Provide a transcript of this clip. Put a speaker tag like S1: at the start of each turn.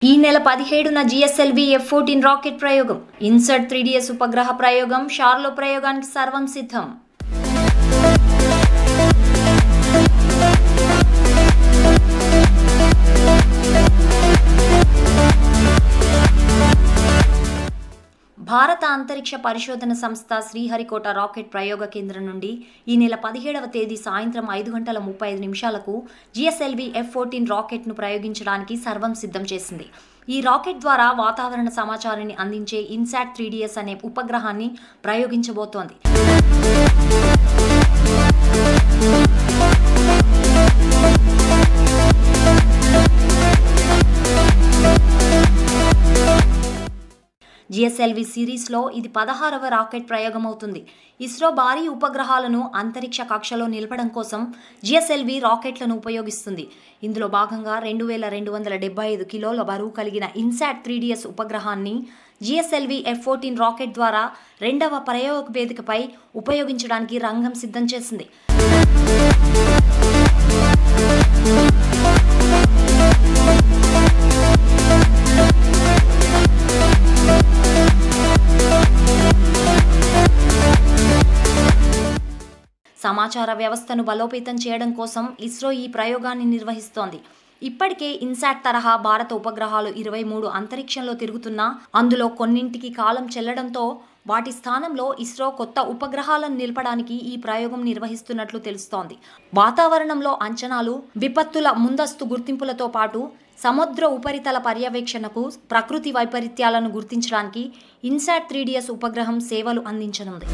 S1: ఈ నెల 17న GSLV F-14 rocket ప్రయోగం. ఇన్సర్ట్ 3DS ఉపగ్రహ ప్రయోగం. షార్లో ప్రయోగానికి సర్వం సిద్ధం. భారత అంతరిక్ష పరిశోధన సంస్థ శ్రీహరికోట రాకెట్ ప్రయోగ కేంద్రం నుండి ఈ నెల 17వ తేదీ సాయంత్రం 5:35 జిఎస్ఎల్వి F-14 రాకెట్ను ప్రయోగించడానికి సర్వం సిద్ధం చేసింది. ఈ రాకెట్ ద్వారా వాతావరణ సమాచారాన్ని అందించే ఇన్సాట్ 3DS అనే ఉపగ్రహాన్ని ప్రయోగించబోతోంది. జిఎస్ఎల్వి సిరీస్లో ఇది 16వ రాకెట్ ప్రయోగం అవుతుంది. ఇస్రో భారీ ఉపగ్రహాలను అంతరిక్ష కక్షలో నిలపడం కోసం జిఎస్ఎల్వి రాకెట్లను ఉపయోగిస్తుంది. ఇందులో భాగంగా 2275 కిలోల బరువు కలిగిన INSAT 3DS ఉపగ్రహాన్ని GSLV F-14 rocket ద్వారా రెండవ ప్రయోగ వేదికపై ఉపయోగించడానికి రంగం సిద్ధం చేసింది. సమాచార వ్యవస్థను బలోపేతం చేయడం కోసం ఇస్రో ఈ ప్రయోగాన్ని నిర్వహిస్తోంది. ఇప్పటికే ఇన్సాట్ తరహా భారత ఉపగ్రహాలు 23 అంతరిక్షంలో తిరుగుతున్నా అందులో కొన్నింటికి కాలం చెల్లడంతో వాటి స్థానంలో ఇస్రో కొత్త ఉపగ్రహాలను నిలపడానికి ఈ ప్రయోగం నిర్వహిస్తున్నట్లు తెలుస్తోంది. వాతావరణంలో అంచనాలు, విపత్తుల ముందస్తు గుర్తింపులతో పాటు సముద్ర ఉపరితల పర్యవేక్షణకు, ప్రకృతి వైపరీత్యాలను గుర్తించడానికి ఇన్సాట్ 3DS ఉపగ్రహం సేవలు అందించనుంది.